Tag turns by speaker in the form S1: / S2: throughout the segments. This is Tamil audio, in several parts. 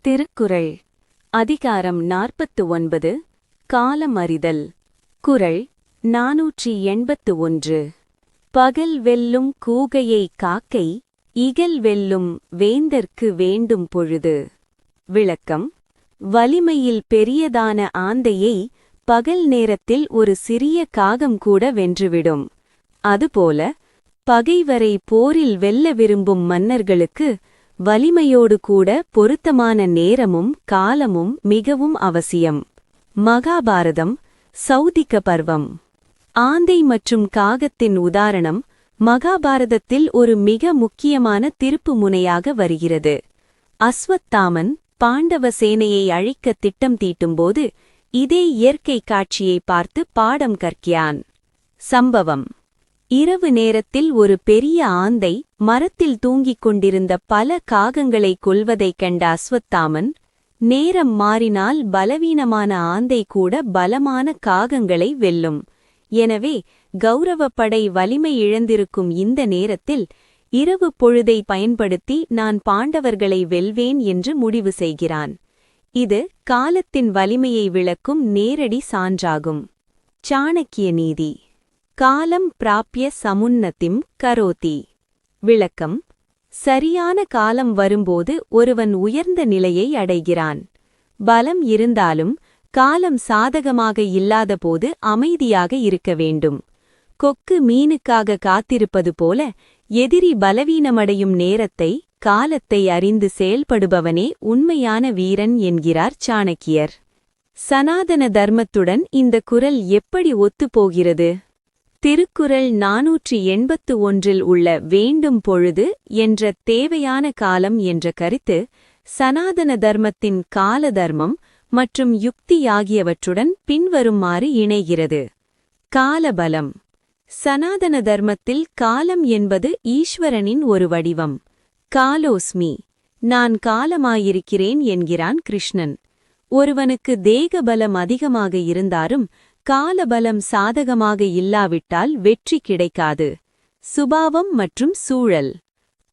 S1: திருக்குறள் அதிகாரம் 49 காலம் அறிதல். குறள் 481. பகல் வெல்லும் கூகையை காக்கை இகல் வெல்லும் வேந்தர்க்கு வேண்டும் பொழுது. விளக்கம்: வலிமையில் பெரியதான ஆந்தையை பகல் நேரத்தில் ஒரு சிறிய காகம் கூட வென்றுவிடும். அதுபோல பகைவரை போரில் வெல்ல விரும்பும் மன்னர்களுக்கு வலிமையோடு கூட பொருத்தமான நேரமும் காலமும் மிகவும் அவசியம். மகாபாரதம் சௌதிக பர்வம். ஆந்தை மற்றும் காகத்தின் உதாரணம் மகாபாரதத்தில் ஒரு மிக முக்கியமான திருப்பு முனையாக வருகிறது. அஸ்வத்தாமன் பாண்டவ சேனையை அழிக்க திட்டம் தீட்டும்போது இதே இயற்கை காட்சியை பார்த்து பாடம் கற்கிறான். சம்பவம்: இரவு நேரத்தில் ஒரு பெரிய ஆந்தை மரத்தில் தூங்கிக் கொண்டிருந்த பல காகங்களை கொல்வதைக் கண்ட அஸ்வத்தாமன், நேரம் மாறினால் பலவீனமான ஆந்தை கூட பலமான காகங்களை வெல்லும். எனவே கௌரவப்படை வலிமை இழந்திருக்கும் இந்த நேரத்தில் இரவு பொழுதை பயன்படுத்தி நான் பாண்டவர்களை வெல்வேன் என்று முடிவு செய்கிறான். இது காலத்தின் வலிமையை விளக்கும் நேரடி சான்றாகும். சாணக்கிய நீதி. காலம் பிராப்ய சமுன்னதிம் கரோதி. விளக்கம்: சரியான காலம் வரும்போது ஒருவன் உயர்ந்த நிலையை அடைகிறான். பலம் இருந்தாலும் காலம் சாதகமாக இல்லாதபோது அமைதியாக இருக்க வேண்டும். கொக்கு மீனுக்காக காத்திருப்பது போல எதிரி பலவீனமடையும் நேரத்தை, காலத்தை அறிந்து செயல்படுபவனே உண்மையான வீரன் என்கிறார் சாணக்கியர். சனாதன தர்மத்துடன் இந்த குறள் எப்படி ஒத்துப்போகிறது? திருக்குறள் 481 உள்ள வேண்டும் பொழுது என்ற தேவையான காலம் என்ற கருத்து சனாதன தர்மத்தின் கால தர்மம் மற்றும் யுக்தி ஆகியவற்றுடன் பின்வருமாறு இணைகிறது. காலபலம். சனாதன தர்மத்தில் காலம் என்பது ஈஸ்வரனின் ஒரு வடிவம். காலோஸ்மி, நான் காலமாயிருக்கிறேன் என்கிறான் கிருஷ்ணன். ஒருவனுக்கு தேகபலம் அதிகமாக இருந்தாலும் காலபலம் சாதகமாக இல்லாவிட்டால் வெற்றி கிடைக்காது. சுபாவம் மற்றும் சூழல்.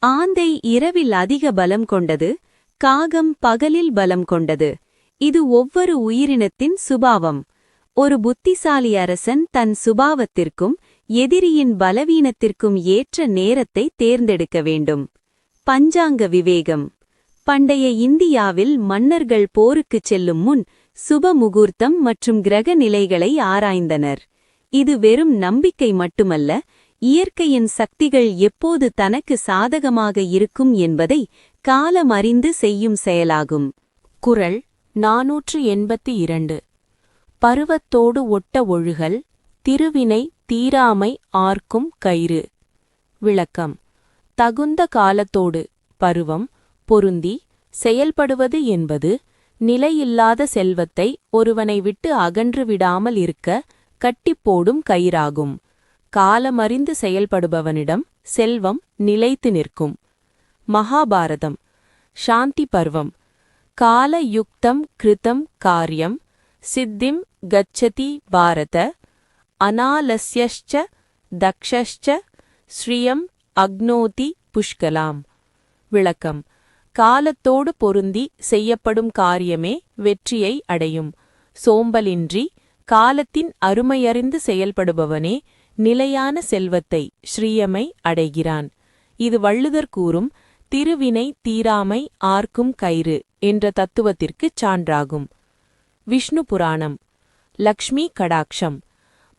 S1: ஆந்தை இரவில் அதிக பலம் கொண்டது, காகம் பகலில் பலம் கொண்டது. இது ஒவ்வொரு உயிரினத்தின் சுபாவம். ஒரு புத்திசாலி அரசன் தன் சுபாவத்திற்கும் எதிரியின் பலவீனத்திற்கும் ஏற்ற நேரத்தை தேர்ந்தெடுக்க வேண்டும். பஞ்சாங்க விவேகம். பண்டைய இந்தியாவில் மன்னர்கள் போருக்குச் செல்லும் முன் சுப முகூர்த்தம் மற்றும் கிரக நிலைகளை ஆராய்ந்தனர். இது வெறும் நம்பிக்கை மட்டுமல்ல, இயற்கையின் சக்திகள் எப்போது தனக்கு சாதகமாக இருக்கும் என்பதை காலம் அறிந்து செய்யும் செயலாகும். குறள் 482. பருவத்தோடு ஒட்ட ஒழுகல் திருவினை தீராமை ஆர்க்கும் கயிறு. விளக்கம்: தகுந்த காலத்தோடு பருவம் பொருந்தி செயல்படுவது என்பது நிலையில்லாத செல்வத்தை ஒருவனை விட்டு அகன்று விடாமல் இருக்க கட்டிப்போடும் கயிறாகும். காலமறிந்து செயல்படுபவனிடம் செல்வம் நிலைத்து நிற்கும். மகாபாரதம் சாந்தி பர்வம். கால யுக்தம் கிருதம் காரியம் சித்திம் கச்சதி பாரத அநாலஸ்யஷ்ச தக்ஷஷ்ச ஸ்ரீயம் அக்னோதி புஷ்கலாம். விளக்கம்: காலத்தோடு பொருந்தி செய்யப்படும் காரியமே வெற்றியை அடையும். சோம்பலின்றி காலத்தின் அருமையறிந்து செயல்படுபவனே நிலையான செல்வத்தை, ஸ்ரீயமை அடைகிறான். இது வள்ளுவர் கூறும் திருவினை தீராமை ஆர்க்கும் கயிறு என்ற தத்துவத்திற்குச் சான்றாகும். விஷ்ணு புராணம். லக்ஷ்மி கடாட்சம்.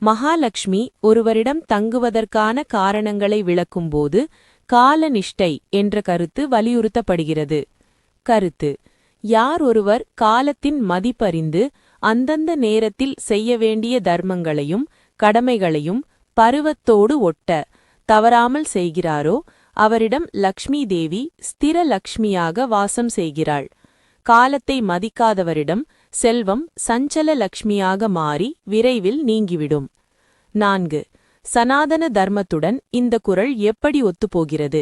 S1: மகாலட்சுமி ஒருவரிடம் தங்குவதற்கான காரணங்களை விளக்கும்போது காலநிஷ்டை என்ற கருத்து வலியுறுத்தப்படுகிறது. கருத்து: யார் ஒருவர் காலத்தின் மதிப்பறிந்து அந்தந்த நேரத்தில் செய்ய வேண்டிய தர்மங்களையும் கடமைகளையும் பருவத்தோடு ஒட்ட தவறாமல் செய்கிறாரோ அவரிடம் லக்ஷ்மி தேவி ஸ்திர லக்ஷ்மியாக வாசம் செய்கிறாள். காலத்தை மதிக்காதவரிடம் செல்வம் சஞ்சல லக்ஷ்மியாக மாறி விரைவில் நீங்கிவிடும். 4. சனாதன தர்மத்துடன் இந்த குறள் எப்படி ஒத்துப்போகிறது?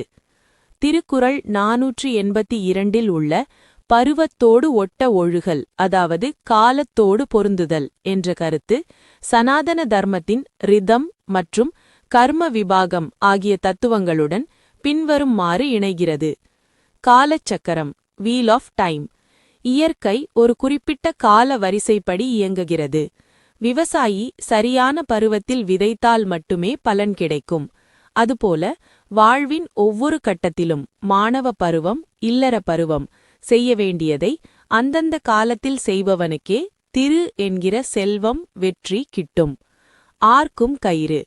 S1: திருக்குறள் 482 உள்ள பருவத்தோடு ஒட்ட ஒழுகல், அதாவது காலத்தோடு பொருந்துதல் என்ற கருத்து சனாதன தர்மத்தின் ரிதம் மற்றும் கர்ம விபாகம் ஆகிய தத்துவங்களுடன் பின்வருமாறு இணைகிறது. காலச்சக்கரம், வீல் ஆஃப் டைம்.
S2: இயற்கை ஒரு குறிப்பிட்ட கால வரிசைப்படி இயங்குகிறது. விவசாயி சரியான பருவத்தில் விதைத்தால் மட்டுமே பலன் கிடைக்கும். அதுபோல வாழ்வின் ஒவ்வொரு கட்டத்திலும் மாணவ பருவம், இல்லற பருவம் செய்ய வேண்டியதை அந்தந்த காலத்தில் செய்பவனுக்கே திரு என்கிற செல்வம், வெற்றி கிட்டும். ஆர்க்கும் கயிறு.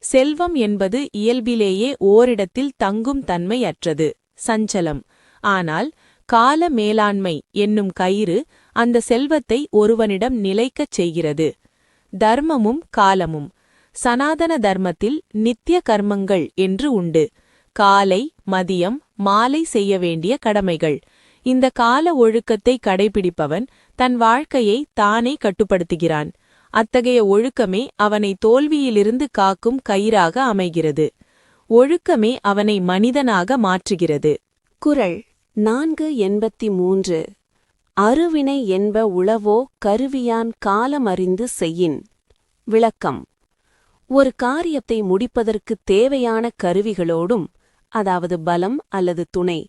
S2: செல்வம் என்பது இயல்பிலேயே ஓரிடத்தில் தங்கும் தன்மை அற்றது, சஞ்சலம். ஆனால் கால மேலாண்மை என்னும் கயிறு அந்த செல்வத்தை ஒருவனிடம் நிலைக்கச் செய்கிறது. தர்மமும் காலமும். சனாதன தர்மத்தில் நித்திய கர்மங்கள் என்று உண்டு. காலை, மதியம், மாலை செய்ய வேண்டிய கடமைகள். இந்த கால ஒழுக்கத்தை கடைபிடிப்பவன் தன் வாழ்க்கையை தானே கட்டுப்படுத்துகிறான். அத்தகைய ஒழுக்கமே அவனை தோல்வியிலிருந்து காக்கும் கயிறாக அமைகிறது. ஒழுக்கமே அவனை மனிதனாக மாற்றுகிறது.
S1: குறள் 483. அருவினை என்ப உளவோ கருவியான் காலமறிந்து செய்யின். விளக்கம். ஒரு காரியத்தை முடிப்பதற்குத் தேவையான கருவிகளோடும், அதாவது பலம் அல்லது துணை,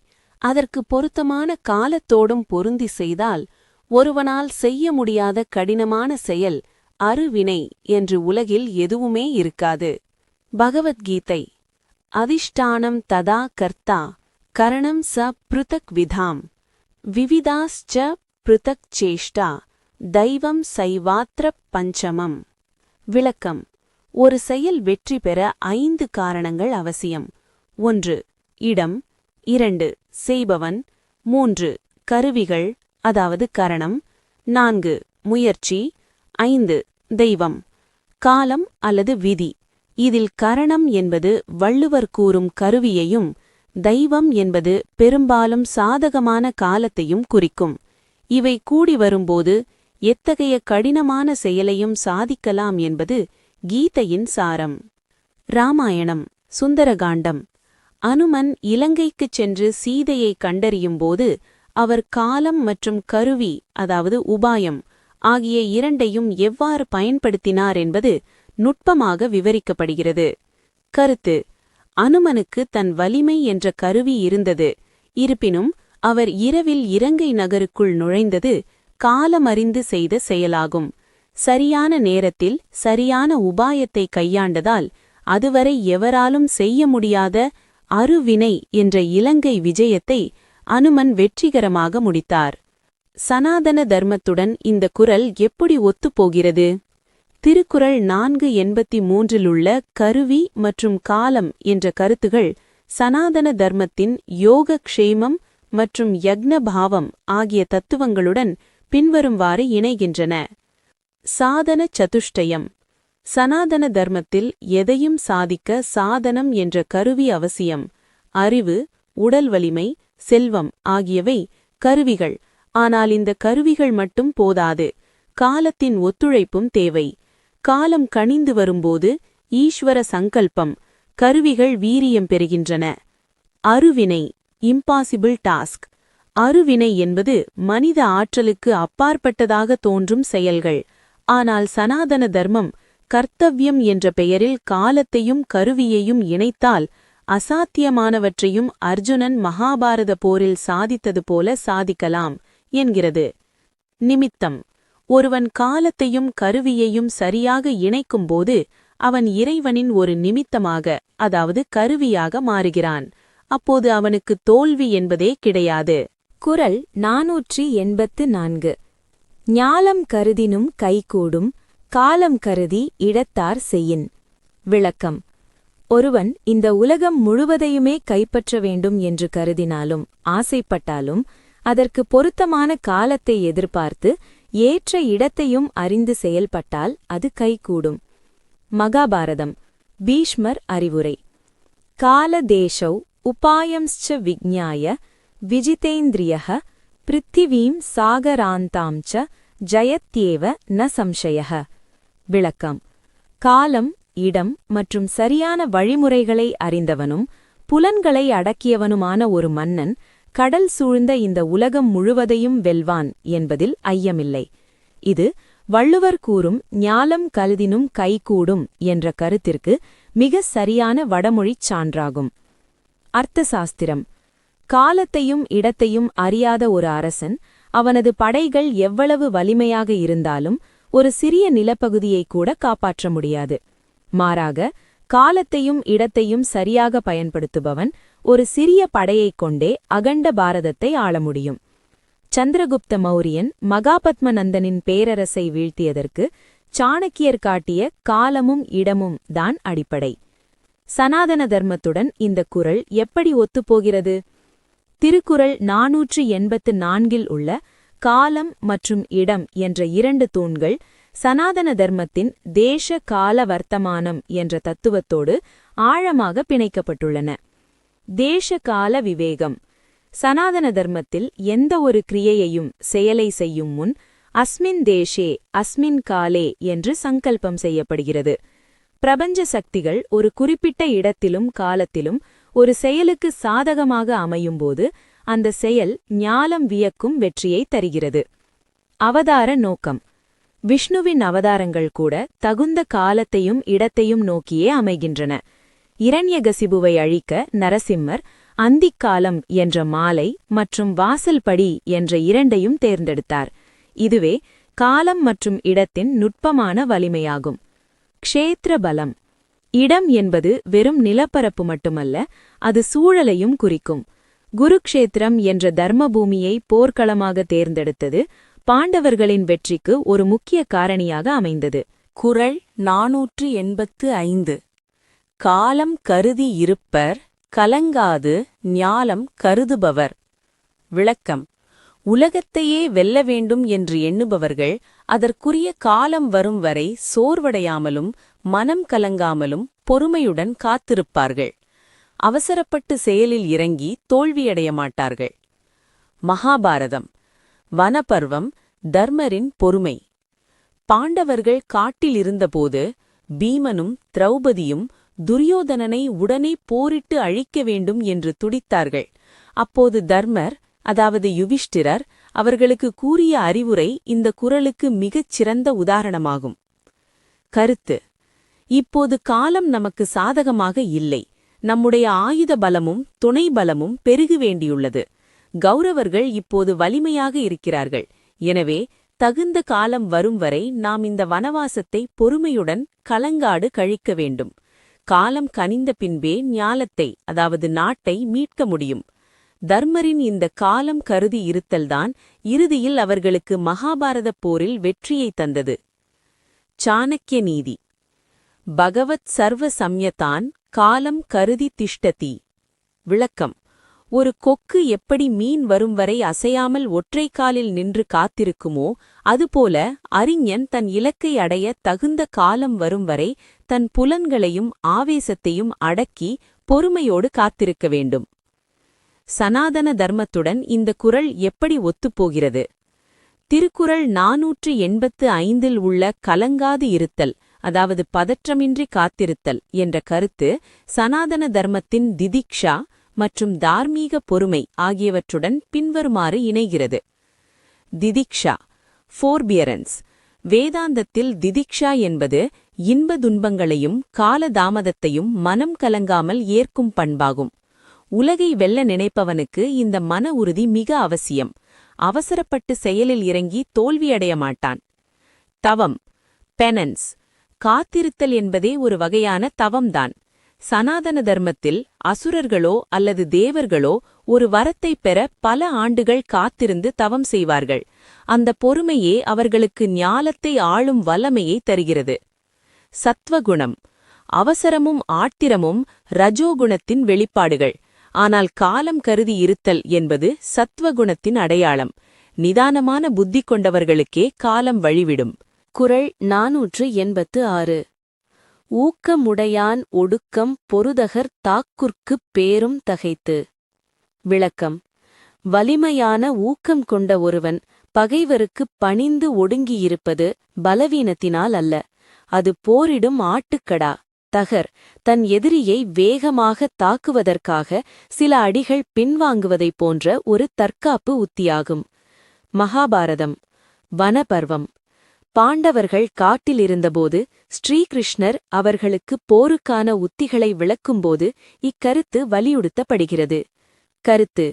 S1: அதற்கு பொருத்தமான காலத்தோடும் பொருந்தி செய்தால் ஒருவனால் செய்ய முடியாத கடினமான செயல் அருவினை என்று உலகில் எதுவுமே இருக்காது. பகவத்கீதை. அதிஷ்டானம் ததா கர்த்தா கரணம் ச ப்ருதக் விதாம் விவிதாஸ்ச ப்ருதக் சேஷ்டா தெய்வம் சைவாத்ர பஞ்சமம். விளக்கம். ஒரு செயல் வெற்றி பெற 5 காரணங்கள் அவசியம். 1. இடம். 2. செய்பவன். 3. கருவிகள், அதாவது கரணம். 4. முயற்சி. 5. தெய்வம், காலம் அல்லது விதி. இதில் கரணம் என்பது வள்ளுவர் கூறும் கருவியையும், தெய்வம் என்பது பெரும்பாலும் சாதகமான காலத்தையும் குறிக்கும். இவை கூடி வரும்போது எத்தகைய கடினமான செயலையும் சாதிக்கலாம் என்பது கீதையின் சாரம். ராமாயணம். சுந்தரகாண்டம். அனுமன் இலங்கைக்குச் சென்று சீதையை கண்டறியும்போது அவர் காலம் மற்றும் கருவி, அதாவது உபாயம் ஆகிய இரண்டையும் எவ்வாறு பயன்படுத்தினார் என்பது நுட்பமாக விவரிக்கப்படுகிறது. கருத்து. அனுமனுக்கு தன் வலிமை என்ற கருவி இருந்தது. இருப்பினும் அவர் இரவில் இலங்கை நகருக்குள் நுழைந்தது காலமறிந்து செய்த செயலாகும். சரியான நேரத்தில் சரியான உபாயத்தை கையாண்டதால் அதுவரை எவராலும் செய்ய முடியாத அருவினை என்ற இலங்கை விஜயத்தை அனுமன் வெற்றிகரமாக முடித்தார். சனாதன தர்மத்துடன் இந்த குறள் எப்படி ஒத்துப்போகிறது? திருக்குறள் 483 கருவி மற்றும் காலம் என்ற கருத்துகள் சனாதன தர்மத்தின் யோக க்ஷேமம் மற்றும் யக்ன பாவம் ஆகிய தத்துவங்களுடன் பின்வருமாறு இணைகின்றன. சாதன சதுஷ்டயம். சனாதன தர்மத்தில் எதையும் சாதிக்க சாதனம் என்ற கருவி அவசியம். அறிவு, உடல் வலிமை, செல்வம் ஆகியவை கருவிகள். ஆனால் இந்த கருவிகள் மட்டும் போதாது, காலத்தின் ஒத்துழைப்பும் தேவை. காலம் கனிந்து வரும்போது ஈஸ்வர சங்கல்பம், கருவிகள் வீரியம் பெறுகின்றன. அருவினை, இம்பாசிபிள் டாஸ்க். அருவினை என்பது மனித ஆற்றலுக்கு அப்பாற்பட்டதாக தோன்றும் செயல்கள். ஆனால் சனாதன தர்மம் கர்த்தவ்யம் என்ற பெயரில் காலத்தையும் கருவியையும் இணைத்தால் அசாத்தியமானவற்றையும் அர்ஜுனன் மகாபாரத போரில் சாதித்தது போல சாதிக்கலாம் என்கிறது. நிமித்தம். ஒருவன் காலத்தையும் கருவியையும் சரியாக இணைக்கும்போது அவன் இறைவனின் ஒரு நிமித்தமாக, அதாவது கருவியாக மாறுகிறான். அப்போது அவனுக்கு தோல்வி என்பதே கிடையாது.
S3: குறள் 484. ஞாலம் கருதினும் கைகூடும், காலம் கருதி இடத்தார் செய்யின். விளக்கம். ஒருவன் இந்த உலகம் முழுவதையுமே கைப்பற்ற வேண்டும் என்று கருதினாலும் ஆசைப்பட்டாலும் அதற்கு பொருத்தமான காலத்தை எதிர்பார்த்து ஏற்ற இடத்தையும் அறிந்து செயல்பட்டால் அது கைகூடும். மகாபாரதம். பீஷ்மர் அறிவுரை. கால தேசௌ உபாயம்ச்ச விஜ்ஞாய விஜிதேந்திரியः பிருத்திவீம் சாகராந்தாம்ச ஜயத்யேவ ந சம்சயः. விளக்கம். காலம், இடம் மற்றும் சரியான வழிமுறைகளை அறிந்தவனும் புலன்களை அடக்கியவனுமான ஒரு மன்னன் கடல் சூழ்ந்த இந்த உலகம் முழுவதையும் வெல்வான் என்பதில் ஐயமில்லை. இது வள்ளுவர் கூறும் ஞாலம் கருதினும் கைகூடும் என்ற கருத்திற்கு மிக சரியான வடமொழிச் சான்றாகும். அர்த்த சாஸ்திரம். காலத்தையும் இடத்தையும் அறியாத ஒரு அரசன் அவனது படைகள் எவ்வளவு வலிமையாக இருந்தாலும் ஒரு சிறிய நிலப்பகுதியை கூட காப்பாற்ற முடியாது. மாறாக காலத்தையும் இடத்தையும் சரியாக பயன்படுத்துபவன் ஒரு சிறிய படையைக் கொண்டே அகண்ட பாரதத்தை ஆள முடியும். சந்திரகுப்த மௌரியன் மகாபத்மநந்தனின் பேரரசை வீழ்த்தியதற்கு சாணக்கியர் காட்டிய காலமும் இடமும் தான் அடிப்படை. சனாதன தர்மத்துடன் இந்த குறள் எப்படி ஒத்துப்போகிறது? திருக்குறள் 484 உள்ள காலம் மற்றும் இடம் என்ற 2 தூண்கள் சனாதன தர்மத்தின் தேச கால வர்த்தமானம் என்ற தத்துவத்தோடு ஆழமாக பிணைக்கப்பட்டுள்ளன. தேச கால விவேகம். சனாதன தர்மத்தில் எந்த ஒரு கிரியையையும் செயலை செய்யும் முன் அஸ்மின் தேசே அஸ்மின் காலே என்று சங்கல்பம் செய்யப்படுகிறது. பிரபஞ்ச சக்திகள் ஒரு குறிப்பிட்ட இடத்திலும் காலத்திலும் ஒரு செயலுக்கு சாதகமாக அமையும்போது அந்த செயல் ஞாலம் வியக்கும் வெற்றியை தருகிறது. அவதார நோக்கம். விஷ்ணுவின் அவதாரங்கள் கூட தகுந்த காலத்தையும் இடத்தையும் நோக்கியே அமைகின்றன. இரண்யகசிபுவை அழிக்க நரசிம்மர் அந்திக்காலம் என்ற மாலை மற்றும் வாசல்படி என்ற 2ஐயும் தேர்ந்தெடுத்தார். இதுவே காலம் மற்றும் இடத்தின் நுட்பமான வலிமையாகும். க்ஷேத்திர பலம். இடம் என்பது வெறும் நிலப்பரப்பு மட்டுமல்ல, அது சூழலையும் குறிக்கும். குருக்ஷேத்திரம் என்ற தர்மபூமியை போர்க்களமாக தேர்ந்தெடுத்தது பாண்டவர்களின் வெற்றிக்கு ஒரு முக்கிய காரணியாக அமைந்தது.
S1: குறள் 485. காலம் கருதி இருப்பர் கலங்காது ஞாலம் கருதுபவர். விளக்கம். உலகத்தையே வெல்ல வேண்டும் என்று எண்ணுபவர்கள் அதற்குரிய காலம் வரும் வரை சோர்வடையாமலும் மனம் கலங்காமலும் பொறுமையுடன் காத்திருப்பார்கள். அவசரப்பட்டு செயலில் இறங்கி தோல்வியடைய மாட்டார்கள். மகாபாரதம். வனப்பர்வம். தர்மரின் பொறுமை. பாண்டவர்கள் காட்டில் இருந்தபோது பீமனும் திரௌபதியும் துரியோதனனை உடனே போரிட்டு அழிக்க வேண்டும் என்று துடித்தார்கள். அப்போது தர்மர், அதாவது யுவிஷ்டிரர், அவர்களுக்கு கூறிய அறிவுரை இந்த குறளுக்கு மிகச் சிறந்த உதாரணமாகும். கருத்து. இப்போது காலம் நமக்கு சாதகமாக இல்லை. நம்முடைய ஆயுத பலமும் துணை பலமும் பெருக வேண்டியுள்ளது. கௌரவர்கள் இப்போது வலிமையாக இருக்கிறார்கள். எனவே தகுந்த காலம் வரும் வரை நாம் இந்த வனவாசத்தை பொறுமையுடன் கலங்காடு கழிக்க வேண்டும். காலம் கனிந்த பின்பே ஞாலத்தை, அதாவது நாட்டை மீட்க முடியும். தர்மரின் இந்த காலம் கருதி இருத்தல்தான் இறுதியில் அவர்களுக்கு மகாபாரதப் போரில் வெற்றியை தந்தது. சாணக்கிய நீதி. பகவத் சர்வ சம்யதான் காலம் கருதி திஷ்டதி. விளக்கம். ஒரு கொக்கு எப்படி மீன் வரும் வரை அசையாமல் ஒற்றைக்காலில் நின்று காத்திருக்குமோ, அதுபோல அறிஞன் தன் இலக்கை அடைய தகுந்த காலம் வரும் வரை தன் புலன்களையும் ஆவேசத்தையும் அடக்கி பொறுமையோடு காத்திருக்க வேண்டும். சனாதன தர்மத்துடன் இந்த குறள் எப்படி ஒத்துப்போகிறது? திருக்குறள் 485 உள்ள கலங்காது இருத்தல், அதாவது பதற்றமின்றி காத்திருத்தல் என்ற கருத்து சனாதன தர்மத்தின் திதிக்ஷா மற்றும் தார்மீக பொறுமை ஆகியவற்றுடன் பின்வருமாறு இணைகிறது. திதிக்ஷா, ஃபோர்பியரன்ஸ். வேதாந்தத்தில் திதிக்ஷா என்பது இன்ப துன்பங்களையும் காலதாமதத்தையும் மனம் கலங்காமல் ஏற்கும் பண்பாகும். உலகை வெல்ல நினைப்பவனுக்கு இந்த மன உறுதி மிக அவசியம். அவசரப்பட்டு செயலில் இறங்கி தோல்வியடைய மாட்டான். தவம், பெனன்ஸ். காத்திருத்தல் என்பதே ஒரு வகையான தவம்தான். சனாதன தர்மத்தில் அசுரர்களோ அல்லது தேவர்களோ ஒரு வரத்தைப் பெற பல ஆண்டுகள் காத்திருந்து தவம் செய்வார்கள். அந்த பொறுமையே அவர்களுக்கு ஞாலத்தை ஆளும் வல்லமையை தருகிறது. சத்வகுணம். அவசரமும் ஆத்திரமும் ரஜோகுணத்தின் வெளிப்பாடுகள். ஆனால் காலம் கருதி இருத்தல் என்பது சத்வகுணத்தின் அடையாளம். நிதானமான புத்தி கொண்டவர்களுக்கே காலம் வழிவிடும்.
S2: குறள் 486. ஊக்கமுடையான் ஒடுக்கம் பொருதகர் தாக்குர்க்குப் பேரும் தகைத்து. விளக்கம். வலிமையான ஊக்கம் கொண்ட ஒருவன் பகைவருக்குப் பணிந்து ஒடுங்கியிருப்பது பலவீனத்தினால் அல்ல, அது போரிடும் ஆட்டுக்கடா. தகர் தன் எதிரியை வேகமாக தாக்குவதற்காக சில அடிகள் பின்வாங்குவதைப் போன்ற ஒரு தற்காப்பு உத்தியாகும். மகாபாரதம். வனபர்வம். பாண்டவர்கள் காட்டிலிருந்தபோது ஸ்ரீகிருஷ்ணர் அவர்களுக்கு போருக்கான உத்திகளை விளக்கும்போது இக்கருத்து வலியுறுத்தப்படுகிறது. கருத்து.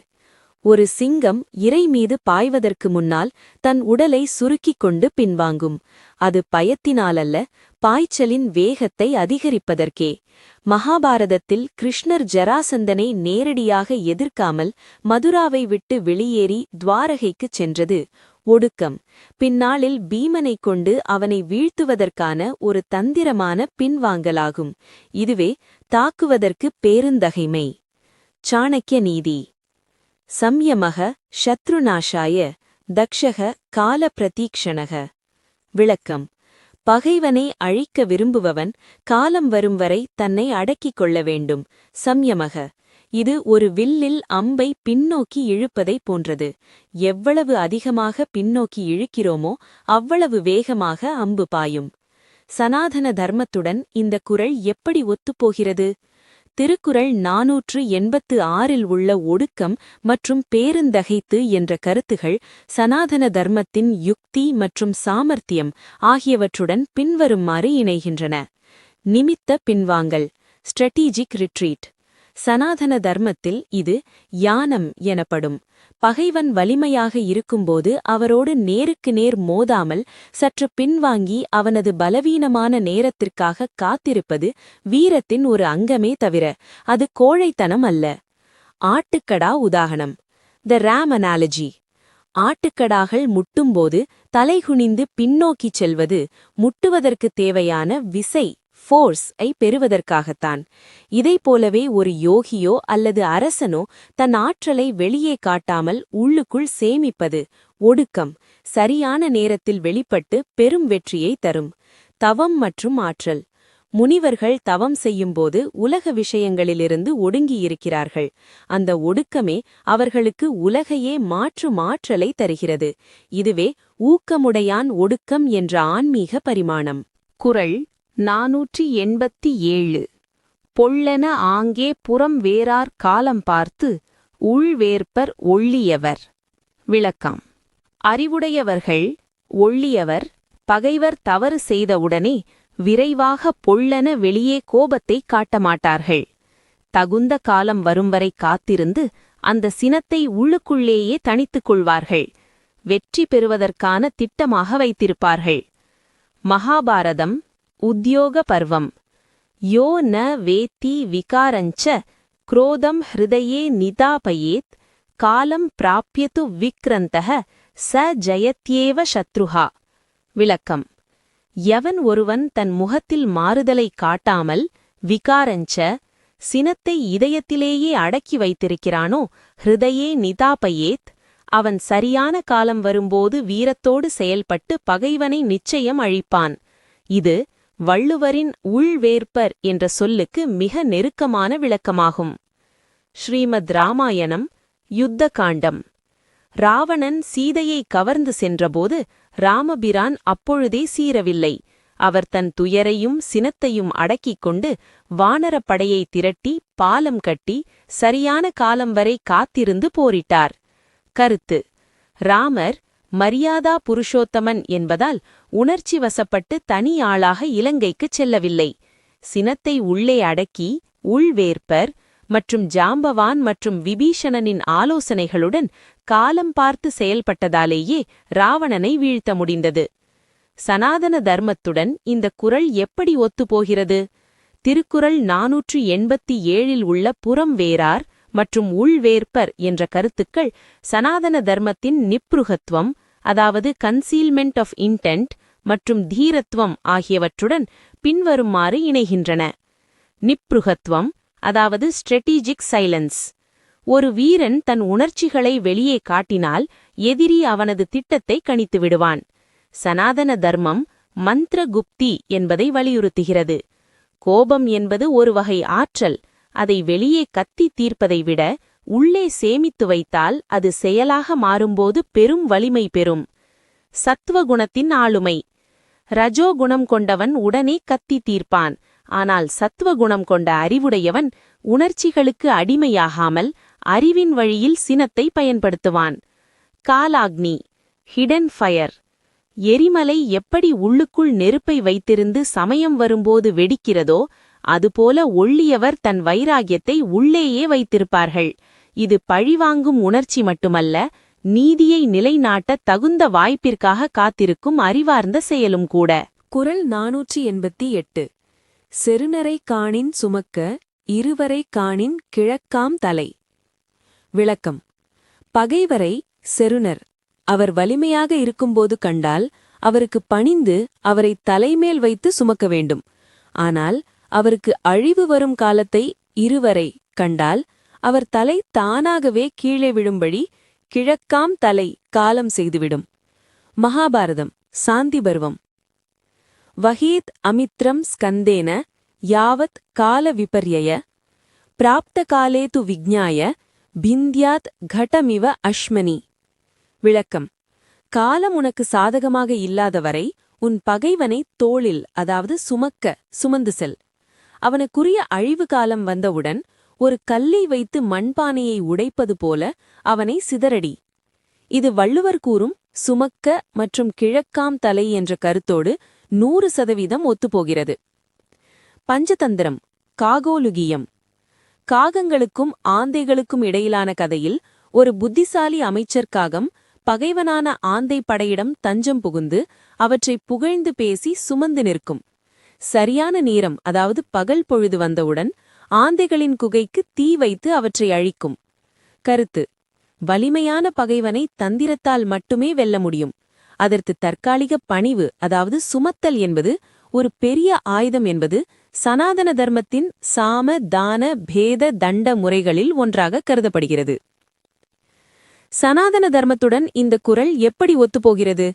S2: ஒரு சிங்கம் இரை மீது பாய்வதற்கு முன்னால் தன் உடலை சுருக்கிக் கொண்டு பின்வாங்கும். அது பயத்தினாலல்ல, பாய்ச்சலின் வேகத்தை அதிகரிப்பதற்கே. மகாபாரதத்தில் கிருஷ்ணர் ஜராசந்தனை நேரடியாக எதிர்க்காமல் மதுராவை விட்டு வெளியேறி துவாரகைக்குச் சென்றது ஒடுக்கம். பின்னாளில் பீமனைக் கொண்டு அவனை வீழ்த்துவதற்கான ஒரு தந்திரமான பின்வாங்கலாகும். இதுவே தாக்குவதற்கு பேருந்தகைமை. சாணக்கிய நீதி. சம்யமக சத்ருநாஷாய தக்ஷக கால பிரதீக்ஷணக. விளக்கம்: பகைவனை அழிக்க விரும்புபவன் காலம் வரும் வரை தன்னை அடக்கிக் கொள்ள வேண்டும். சம்யமக. இது ஒரு வில்லில் அம்பை பின்னோக்கி இழுப்பதை போன்றது. எவ்வளவு அதிகமாக பின்னோக்கி இழுக்கிறோமோ அவ்வளவு வேகமாக அம்பு பாயும். சனாதன தர்மத்துடன் இந்த குறள் எப்படி ஒத்துப்போகிறது? திருக்குறள் 486 உள்ள ஒடுக்கம் மற்றும் பேருந்தகைத்து என்ற கருத்துகள் சனாதன தர்மத்தின் யுக்தி மற்றும் சாமர்த்தியம் ஆகியவற்றுடன் பின்வருமாறு இணைகின்றன. நிமித்த பின்வாங்கல், ஸ்ட்ராட்டஜிக் ரிட்ரீட். சனாதன தர்மத்தில் இது யானம் எனப்படும். பகைவன் வலிமையாக இருக்கும்போது அவரோடு நேருக்கு நேர் மோதாமல் சற்று பின்வாங்கி அவனது பலவீனமான நேரத்திற்காக காத்திருப்பது வீரத்தின் ஒரு அங்கமே தவிர அது கோழைத்தனம் அல்ல. ஆட்டுக்கடா உதாரணம். த ராம் அனாலஜி. ஆட்டுக்கடாகள் முட்டும்போது தலைகுனிந்து பின்னோக்கிச் செல்வது முட்டுவதற்குத் தேவையான விசை ஃபோர்ஸ் ஐ பெறுவதற்காகத்தான். இதைப்போலவே ஒரு யோகியோ அல்லது அரசனோ தன் ஆற்றலை வெளியே காட்டாமல் உள்ளுக்குள் சேமிப்பது ஒடுக்கம் சரியான நேரத்தில் வெளிப்பட்டு பெரும் வெற்றியை தரும். தவம் மற்றும் ஆற்றல். முனிவர்கள் தவம் செய்யும்போது உலக விஷயங்களிலிருந்து ஒடுங்கியிருக்கிறார்கள். அந்த ஒடுக்கமே அவர்களுக்கு உலகையே மாற்றும் ஆற்றலை தருகிறது. இதுவே ஊக்கமுடையான் ஒடுக்கம் என்ற ஆன்மீக பரிமாணம்.
S3: குறள் 487. பொள்ளென ஆங்கே புறம் வேறார் காலம் பார்த்து உள்வேற்பர் ஒள்ளியவர். விளக்கம்: அறிவுடையவர்கள் ஒள்ளியவர் பகைவர் தவறு செய்தவுடனே விரைவாக பொள்ளென வெளியே கோபத்தை காட்டமாட்டார்கள். தகுந்த காலம் வரும் வரை காத்திருந்து அந்த சினத்தை உள்ளுக்குள்ளேயே தணித்துக் கொள்வார்கள். வெற்றி பெறுவதற்கான திட்டமாக வைத்திருப்பார்கள். மகாபாரதம் உத்யோக பர்வம். யோ ந வேத்தி விகாரஞ்ச क्रोधं ஹிருதயே நிதாபயேத் காலம் பிராப்யது விக்ரந்தஹ ச ஜயத்யேவ சத்ருஹா. விளக்கம்: எவன் ஒருவன் தன் முகத்தில் மாறுதலை காட்டாமல் விகாரஞ்ச சினத்தை இதயத்திலேயே அடக்கி வைத்திருக்கிறானோ ஹிருதயே நிதாபயேத் அவன் சரியான காலம் வரும்போது வீரத்தோடு செயல்பட்டு பகைவனை நிச்சயம் அழிப்பான். இது வள்ளுவரின் உள்வேற்பர் என்ற சொல்லுக்கு மிக நெருக்கமான விளக்கமாகும். ஸ்ரீமத் ராமாயணம் யுத்த காண்டம். ராவணன் சீதையை கவர்ந்து சென்றபோது ராமபிரான் அப்பொழுதே சீரவில்லை. அவர் தன் துயரையும் சினத்தையும் அடக்கிக் கொண்டு வானரப்படையை திரட்டி பாலம் கட்டி சரியான காலம் வரை காத்திருந்து போரிட்டார். கருத்து: ராமர் மரியாதா புருஷோத்தமன் என்பதால் உணர்ச்சி வசப்பட்டு தனி ஆளாக இலங்கைக்குச் செல்லவில்லை. சினத்தை உள்ளே அடக்கி உள்வேற்பர் மற்றும் ஜாம்பவான் மற்றும் விபீஷணனின் ஆலோசனைகளுடன் காலம் பார்த்து செயல்பட்டதாலேயே ராவணனை வீழ்த்த முடிந்தது. சனாதன தர்மத்துடன் இந்த குறள் எப்படி ஒத்துப்போகிறது? திருக்குறள் 487 உள்ள புறம் வேறார் மற்றும் உள்வேற்பர் என்ற கருத்துக்கள் சனாதன தர்மத்தின் நிப்ருகத்துவம், அதாவது கன்சீல்மெண்ட் ஆஃப் இன்டென்ட், மற்றும் தீரத்துவம் ஆகியவற்றுடன் பின்வருமாறு இணைகின்றன. நிப்ருகத்துவம், அதாவது ஸ்ட்ராட்டஜிக் சைலன்ஸ். ஒரு வீரன் தன் உணர்ச்சிகளை வெளியே காட்டினால் எதிரி அவனது திட்டத்தை கணித்து விடுவான். சனாதன தர்மம் மந்திரகுப்தி என்பதை வலியுறுத்துகிறது. கோபம் என்பது ஒரு வகை ஆற்றல். அதை வெளியே கத்தி தீர்ப்பதை விட உள்ளே சேமித்து வைத்தால் அது செயலாக மாறும்போது பெரும் வலிமை பெறும். சத்துவகுணத்தின் ஆளுமை. ரஜோகுணம் கொண்டவன் உடனே கத்தி தீர்ப்பான். ஆனால் சத்துவகுணம் கொண்ட அறிவுடையவன் உணர்ச்சிகளுக்கு அடிமையாகாமல் அறிவின் வழியில் சினத்தை பயன்படுத்துவான். காலாக்னி, ஹிடன் ஃபயர். எரிமலை எப்படி உள்ளுக்குள் நெருப்பை வைத்திருந்து சமயம் வரும்போது வெடிக்கிறதோ அதுபோல ஒள்ளியவர் தன் வைராகியத்தை உள்ளேயே வைத்திருப்பார்கள். இது பழிவாங்கும் உணர்ச்சி மட்டுமல்ல, நீதியை நிலைநாட்ட தகுந்த வாய்ப்பிற்காக காத்திருக்கும் அறிவார்ந்த செயலும் கூட.
S2: குறள் 488. செருநரை காணின் சுமக்க இருவரை காணின் கிழக்காம் தலை. விளக்கம். பகைவரை செருணர் அவர் வலிமையாக இருக்கும்போது கண்டால் அவருக்கு பணிந்து அவரை தலைமேல் வைத்து சுமக்க வேண்டும். ஆனால் அவருக்கு அழிவு வரும் காலத்தை இருவரை கண்டால் அவர் தலை தானாகவே கீழே விழும்படி கிழக்காம் தலை காலம் செய்துவிடும். மகாபாரதம் சாந்தி பர்வம். வஹீத் அமித்ரம் ஸ்கந்தேன யாவத் கால விபர்யய பிராப்த காலே து விஜ்ஞாய பிந்த்யாத் கடமிவ அஷ்மனி. விளக்கம். காலம் உனக்கு சாதகமாக இல்லாதவரை உன் பகைவனை தோளில், அதாவது சுமந்து செல். அவனுக்குரிய அழிவு காலம் வந்தவுடன் ஒரு கல்லை வைத்து மண்பானையை உடைப்பது போல அவனை சிதறடி. இது வள்ளுவர் கூறும் சுமக்க மற்றும் கிழக்காம் தலை என்ற கருத்தோடு 100% ஒத்துப்போகிறது. பஞ்சதந்திரம் காகோலுகியம். காகங்களுக்கும் ஆந்தைகளுக்கும் இடையிலான கதையில் ஒரு புத்திசாலி அமைச்சர் காகம் பகைவனான ஆந்தை படையிடம் தஞ்சம் புகுந்து அவற்றை புகழ்ந்து பேசி சுமந்து நிற்கும். சரியான நேரம், அதாவது பகல் பொழுது வந்தவுடன் ஆந்தைகளின் குகைக்கு தீ வைத்து அவற்றை அழிக்கும். கருத்து. வலிமையான பகைவனை தந்திரத்தால் மட்டுமே வெல்ல முடியும். அதற்கு தற்காலிக பணிவு, அதாவது சுமத்தல் என்பது ஒரு பெரிய ஆயுதம் என்பது சனாதன தர்மத்தின் சாம தான பேத தண்ட முறைகளில் ஒன்றாக கருதப்படுகிறது. சனாதன தர்மத்துடன் இந்த குறள் எப்படி ஒத்துப்போகிறது?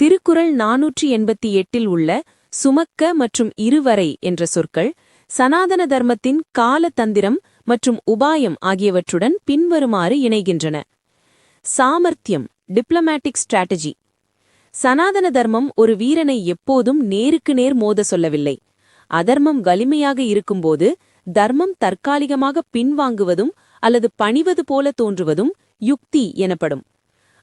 S2: திருக்குறள் 488 உள்ள சுமக்க மற்றும் இருவரை என்ற சொற்கள் சனாதன தர்மத்தின் கால தந்திரம் மற்றும் உபாயம் ஆகியவற்றுடன் பின்வருமாறு இணைகின்றன. சாமர்த்தியம், டிப்ளமேட்டிக் ஸ்ட்ராட்டஜி. சனாதன தர்மம் ஒரு வீரனை எப்போதும் நேருக்கு நேர் மோத சொல்லவில்லை. அதர்மம் வலிமையாக இருக்கும்போது தர்மம் தற்காலிகமாக பின்வாங்குவதும் அல்லது பணிவது போல தோன்றுவதும் யுக்தி எனப்படும்.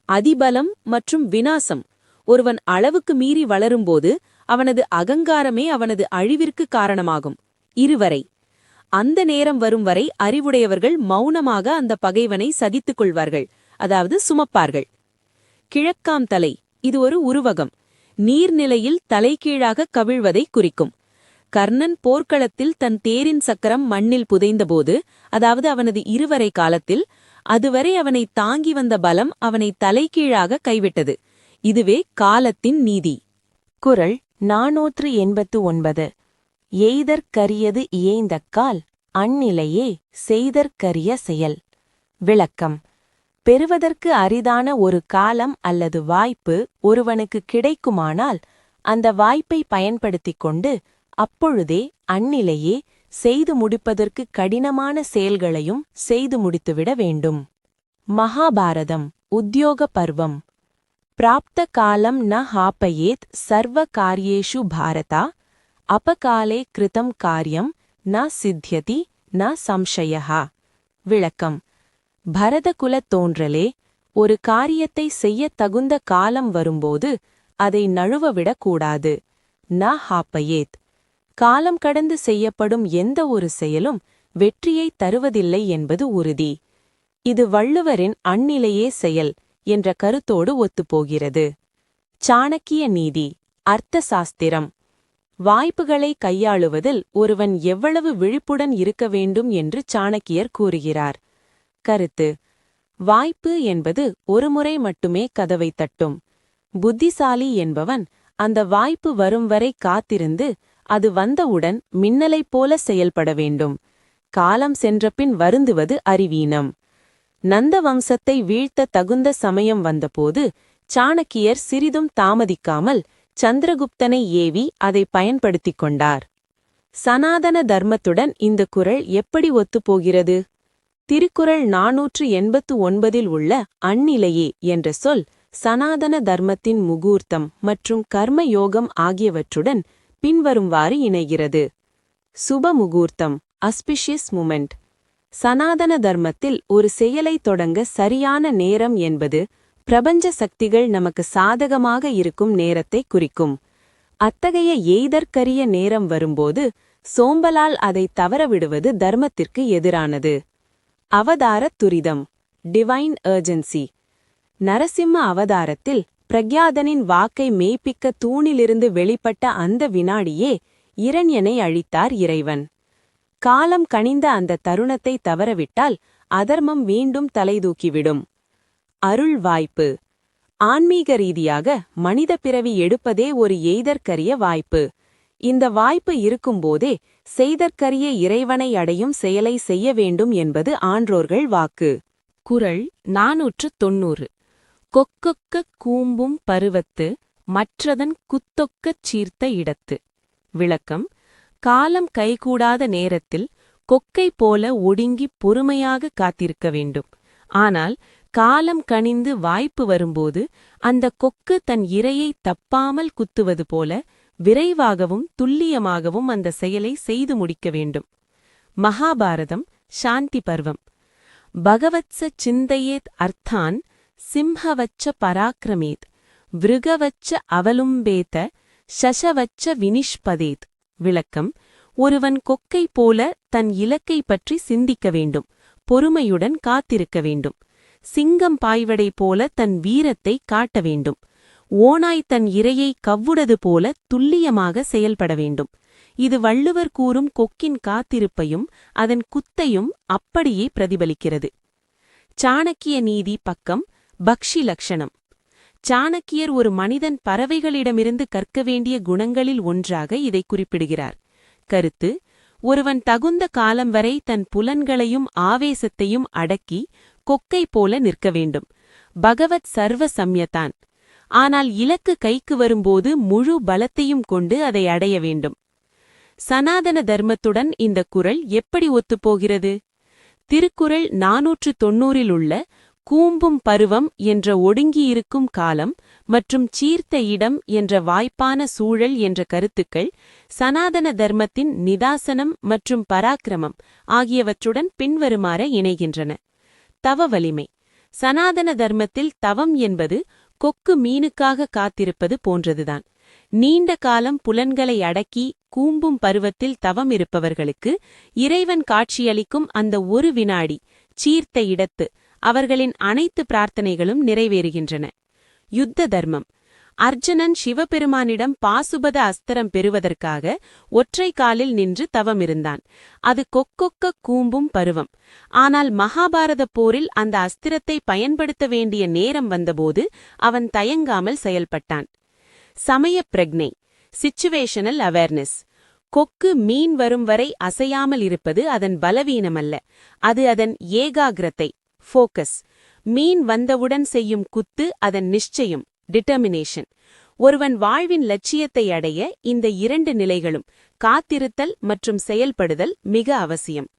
S2: அதிபலம் மற்றும் வினாசம். ஒருவன் அளவுக்கு மீறி வளரும்போது அவனது அகங்காரமே அவனது அழிவிற்கு காரணமாகும். இருவரை. அந்த நேரம் வரும் வரை அறிவுடையவர்கள் மௌனமாக அந்த பகைவனை சகித்துக் கொள்வார்கள், அதாவது சுமப்பார்கள். கிழக்காம் தலை. இது ஒரு உருவகம். நீர்நிலையில் தலைகீழாக கவிழ்வதை குறிக்கும். கர்ணன் போர்க்களத்தில் தன் தேரின் சக்கரம் மண்ணில் புதைந்தபோது, அதாவது அவனது இருவரை காலத்தில், அதுவரை அவனை தாங்கி வந்த பலம் அவனை தலைகீழாக கைவிட்டது. இதுவே காலத்தின் நீதி.
S3: குறள் 489. எய்தற்கரியது இயைந்தக்கால் அந்நிலையே செய்தற்கரிய செயல். விளக்கம். பெறுவதற்கு அரிதான ஒரு காலம் அல்லது வாய்ப்பு ஒருவனுக்கு கிடைக்குமானால் அந்த வாய்ப்பை பயன்படுத்திக் கொண்டு அப்பொழுதே அந்நிலையே செய்து முடிப்பதற்கு கடினமான செயல்களையும் செய்து முடித்துவிட வேண்டும். மகாபாரதம் உத்யோக பர்வம். பிராப்த காலம் ந ஹாப்பயேத் சர்வ காரியேஷு பாரதா அபகாலே கிருதம் காரியம் ந சித்யதி ந சம்சயஹா. விளக்கம். பரதகுலத் தோன்றலே, ஒரு காரியத்தை செய்யத் தகுந்த காலம் வரும்போது அதை நழுவவிடக்கூடாது. ந ஹாப்பயேத். காலம் கடந்து செய்யப்படும் எந்த ஒரு செயலும் வெற்றியை தருவதில்லை என்பது உறுதி. இது வள்ளுவரின் அந்நிலையே செயல் என்ற கருத்தோடு ஒத்துப்போகிறது. சாணக்கிய நீதி. அர்த்த சாஸ்திரம். வாய்ப்புகளை கையாளுவதில் ஒருவன் எவ்வளவு விழிப்புடன் இருக்க வேண்டும் என்று சாணக்கியர் கூறுகிறார். கருத்து. வாய்ப்பு என்பது ஒருமுறை மட்டுமே கதவை தட்டும். புத்திசாலி என்பவன் அந்த வாய்ப்பு வரும் வரை காத்திருந்து அது வந்தவுடன் மின்னலைப் போல செயல்பட வேண்டும். காலம் சென்றபின் வருந்துவது அறிவீனம். நந்த வம்சத்தை வீழ்த்த தகுந்த சமயம் வந்தபோது சாணக்கியர் சிறிதும் தாமதிக்காமல் சந்திரகுப்தனை ஏவி அதை பயன்படுத்திக் கொண்டார். சனாதன தர்மத்துடன் இந்த குறள் எப்படி ஒத்துப்போகிறது? திருக்குறள் 489 உள்ள அந்நிலையே என்ற சொல் சனாதன தர்மத்தின் முகூர்த்தம் மற்றும் கர்ம யோகம் ஆகியவற்றுடன் பின்வரும்வாறு இணைகிறது. சுப முகூர்த்தம், அஸ்பிஷியஸ் மூமெண்ட். சனாதன தர்மத்தில் ஒரு செயலை தொடங்க சரியான நேரம் என்பது பிரபஞ்ச சக்திகள் நமக்கு சாதகமாக இருக்கும் நேரத்தை குறிக்கும். அத்தகைய எய்தற்கரிய நேரம் வரும்போது சோம்பலால் அதை தவறவிடுவது தர்மத்திற்கு எதிரானது.
S2: அவதார துரிதம், டிவைன் ஏர்ஜென்சி. நரசிம்ம அவதாரத்தில் பிரக்யாதனின் வாக்கை மெய்ப்பிக்க தூணிலிருந்து வெளிப்பட்ட அந்த வினாடியே இரண்யனை அழித்தார் இறைவன். காலம் கனிந்த அந்த தருணத்தை தவறவிட்டால் அதர்மம் மீண்டும் தலைதூக்கிவிடும். அருள் வாய்ப்பு. ஆன்மீக ரீதியாக மனித பிறவி எடுப்பதே ஒரு எய்தற்கரிய வாய்ப்பு. இந்த வாய்ப்பு இருக்கும்போதே செய்தற்கரிய இறைவனை அடையும் செயலை செய்ய வேண்டும் என்பது ஆன்றோர்கள் வாக்கு.
S1: குறள் 490. கொக்கொக்க கூம்பும் பருவத்து மற்றதன் குத்தொக்கச் சீர்த்த இடத்து. விளக்கம்: காலம் கைகூடாத நேரத்தில் கொக்கை போல ஒடுங்கி பொறுமையாக காத்திருக்க வேண்டும். ஆனால் காலம் கனிந்து வாய்ப்பு வரும்போது அந்த கொக்கு தன் இரையை தப்பாமல் குத்துவது போல விரைவாகவும் துல்லியமாகவும் அந்த செயலை செய்து முடிக்க வேண்டும். மகாபாரதம் சாந்தி பர்வம். பகவத்ஸ சிந்தையேத் அர்த்தான் சிம்ஹவச்ச பராக்கிரமேத் விருகவச்ச அவலும்பேத சசவச்ச வினிஷ்பதேத். விளக்கம்: ஒருவன் கொக்கை போல தன் இலக்கை பற்றி சிந்திக்க வேண்டும், பொறுமையுடன் காத்திருக்க வேண்டும். சிங்கம் பாய்வடை போல தன் வீரத்தை காட்ட வேண்டும். ஓநாய் தன் இரையை கவ்வுடது போல துல்லியமாக செயல்பட வேண்டும். இது வள்ளுவர் கூறும் கொக்கின் காத்திருப்பையும் அதன் குத்தையும் அப்படியே பிரதிபலிக்கிறது. சாணக்கிய நீதி பக்கம் பக்ஷி லக்ஷணம். சாணக்கியர் ஒரு மனிதன் பறவைகளிடமிருந்து கற்க வேண்டிய குணங்களில் ஒன்றாக இதை குறிப்பிடுகிறார். கருத்து: ஒருவன் தகுந்த காலம் வரை தன் புலன்களையும் ஆவேசத்தையும் அடக்கி கொக்கை போல நிற்க வேண்டும். பகவத் சர்வ சம்யதான். ஆனால் இலக்கு கைக்கு வரும்போது முழு பலத்தையும் கொண்டு அதை அடைய வேண்டும். சனாதன தர்மத்துடன் இந்த குறள் எப்படி ஒத்துப்போகிறது? திருக்குறள் 490 உள்ள கூம்பும் பருவம் என்ற ஒடுங்கியிருக்கும் காலம் மற்றும் சீர்த்த இடம் என்ற வாய்ப்பான சூழல் என்ற கருத்துக்கள் சனாதன தர்மத்தின் நிதாசனம் மற்றும் பராக்கிரமம் ஆகியவற்றுடன் பின்வருமாறு இணைகின்றன. தவ வலிமை. சனாதன தர்மத்தில் தவம் என்பது கொக்கு மீனுக்காக காத்திருப்பது போன்றதுதான். நீண்ட காலம் புலன்களை அடக்கி கூம்பும் பருவத்தில் தவம் இருப்பவர்களுக்கு இறைவன் காட்சியளிக்கும் அந்த ஒரு வினாடி சீர்த்த இடத்து அவர்களின் அனைத்து பிரார்த்தனைகளும் நிறைவேறுகின்றன. யுத்த தர்மம். அர்ஜுனன் சிவபெருமானிடம் பாசுபத அஸ்திரம் பெறுவதற்காக ஒற்றை காலில் நின்று தவமிருந்தான். அது கொக்கொக்க கூம்பும் பருவம். ஆனால் மகாபாரத போரில் அந்த அஸ்திரத்தை பயன்படுத்த வேண்டிய நேரம் வந்தபோது அவன் தயங்காமல் செயல்பட்டான். சமய பிரக்ஞை. Situational awareness. கொக்கு மீன் வரும் வரை அசையாமல் இருப்பது அதன் பலவீனமல்ல, அது அதன் ஏகாகிரத்தை, ஃபோக்கஸ். மீன் வந்தவுடன் செய்யும் குத்து அதன் நிச்சயம், டிட்டர்மினேஷன். ஒருவன் வாழ்வின் லட்சியத்தை அடைய இந்த இரண்டு நிலைகளும், காத்திருத்தல் மற்றும் செயல்படுதல், மிக அவசியம்.